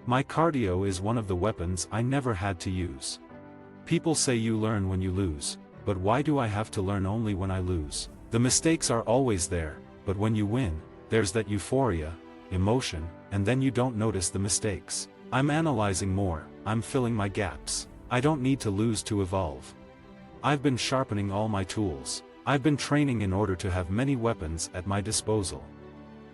My cardio is one of the weapons I never had to use. People say you learn when you lose, but why do I have to learn only when I lose? The mistakes are always there, but when you win, there's that euphoria, emotion, and then you don't notice the mistakes. I'm analyzing more, I'm filling my gaps. I don't need to lose to evolve. I've been sharpening all my tools. I've been training in order to have many weapons at my disposal.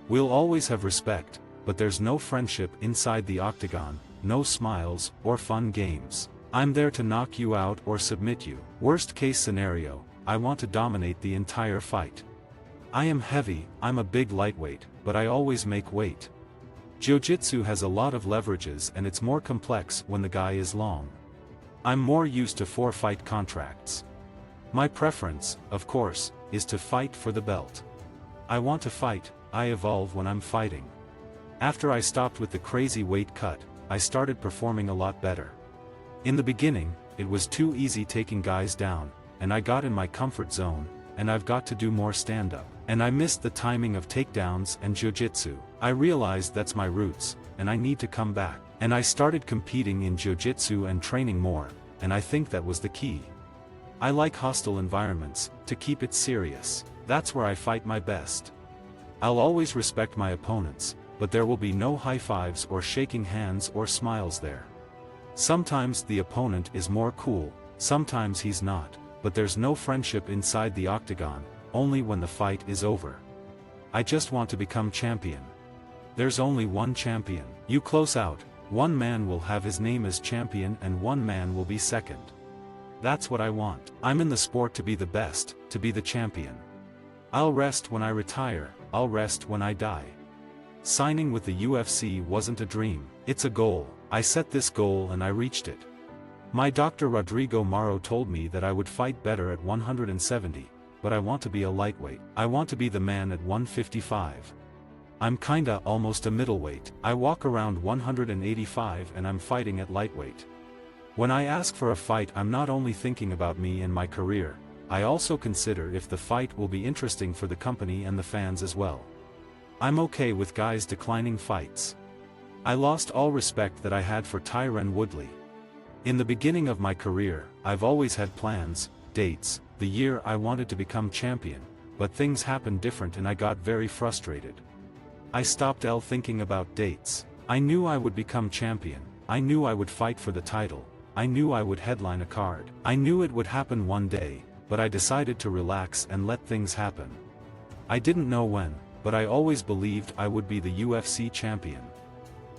We'll always have respect, but there's no friendship inside the octagon, no smiles, or fun games. I'm there to knock you out or submit you. Worst case scenario, I want to dominate the entire fight. I am heavy, I'm a big lightweight, but I always make weight. Jiu-jitsu has a lot of leverages and it's more complex when the guy is long. I'm more used to 4-fight contracts. My preference, of course, is to fight for the belt. I want to fight, I evolve when I'm fighting. After I stopped with the crazy weight cut, I started performing a lot better. In the beginning, it was too easy taking guys down, and I got in my comfort zone, and I've got to do more stand-up. And I missed the timing of takedowns and jiu-jitsu. I realized that's my roots, and I need to come back. And I started competing in jiu-jitsu and training more, and I think that was the key. I like hostile environments, to keep it serious. That's where I fight my best. I'll always respect my opponents, but there will be no high-fives or shaking hands or smiles there. Sometimes the opponent is more cool, sometimes he's not, but there's no friendship inside the octagon, only when the fight is over. I just want to become champion. There's only one champion. You close out, one man will have his name as champion and one man will be second. That's what I want. I'm in the sport to be the best, to be the champion. I'll rest when I retire, I'll rest when I die. Signing with the UFC wasn't a dream, it's a goal. I set this goal and I reached it. My doctor Rodrigo Maro told me that I would fight better at 170, but I want to be a lightweight. I want to be the man at 155. I'm kinda almost a middleweight. I walk around 185 and I'm fighting at lightweight. When I ask for a fight, I'm not only thinking about me and my career, I also consider if the fight will be interesting for the company and the fans as well. I'm okay with guys declining fights. I lost all respect that I had for Tyron Woodley. In the beginning of my career, I've always had plans, dates, the year I wanted to become champion, but things happened different and I got very frustrated. I stopped thinking about dates. I knew I would become champion, I knew I would fight for the title, I knew I would headline a card. I knew it would happen one day, but I decided to relax and let things happen. I didn't know when, but I always believed I would be the UFC champion.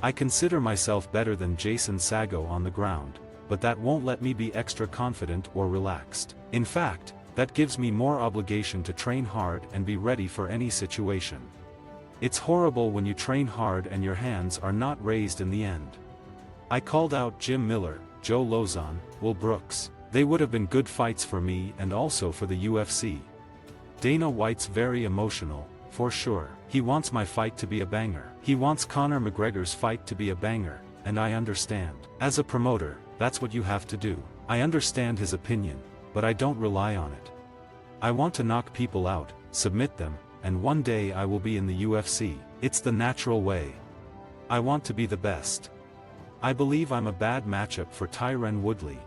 I consider myself better than Jason Sago on the ground, but that won't let me be extra confident or relaxed. In fact, that gives me more obligation to train hard and be ready for any situation. It's horrible when you train hard and your hands are not raised in the end. I called out Jim Miller, Joe Lozon, Will Brooks. They would have been good fights for me and also for the UFC. Dana White's very emotional, for sure. He wants my fight to be a banger. He wants Conor McGregor's fight to be a banger, and I understand. As a promoter, that's what you have to do. I understand his opinion, but I don't rely on it. I want to knock people out, submit them, and one day I will be in the UFC. It's the natural way. I want to be the best. I believe I'm a bad matchup for Tyron Woodley.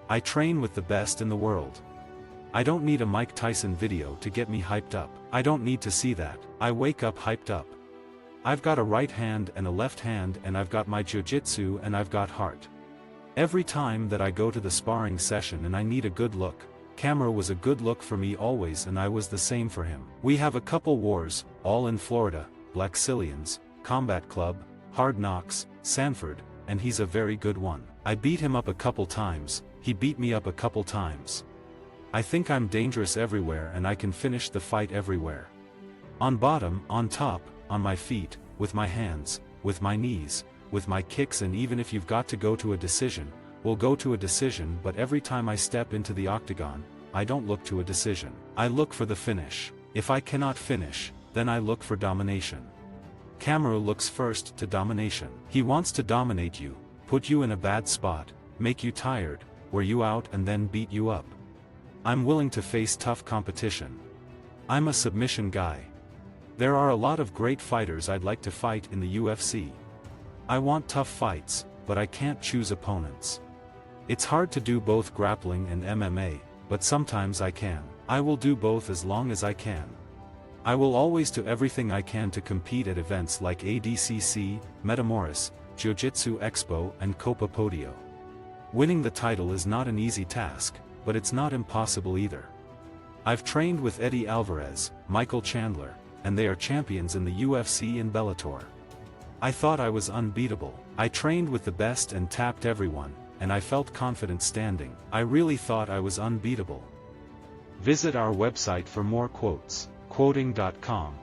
I train with the best in the world. I don't need a Mike Tyson video to get me hyped up. I don't need to see that. I wake up hyped up. I've got a right hand and a left hand and I've got my jiu-jitsu and I've got heart. Every time that I go to the sparring session and I need a good look, Camera was a good look for me always and I was the same for him. We have a couple wars, all in Florida, Blackzilians, Combat Club, Hard Knocks, Sanford, and he's a very good one. I beat him up a couple times, he beat me up a couple times. I think I'm dangerous everywhere and I can finish the fight everywhere. On bottom, on top, on my feet, with my hands, with my knees, with my kicks, and even if you've got to go to a decision, we'll go to a decision, but every time I step into the octagon, I don't look to a decision. I look for the finish. If I cannot finish, then I look for domination. Camera looks first to domination. He wants to dominate you, put you in a bad spot, make you tired, wear you out and then beat you up. I'm willing to face tough competition. I'm a submission guy. There are a lot of great fighters I'd like to fight in the UFC. I want tough fights, but I can't choose opponents. It's hard to do both grappling and MMA, but sometimes I can. I will do both as long as I can. I will always do everything I can to compete at events like ADCC, Metamoris, Jiu-Jitsu Expo and Copa Podio. Winning the title is not an easy task, but it's not impossible either. I've trained with Eddie Alvarez, Michael Chandler, and they are champions in the UFC and Bellator. I thought I was unbeatable. I trained with the best and tapped everyone, and I felt confident standing. I really thought I was unbeatable. Visit our website for more quotes, quoting.com.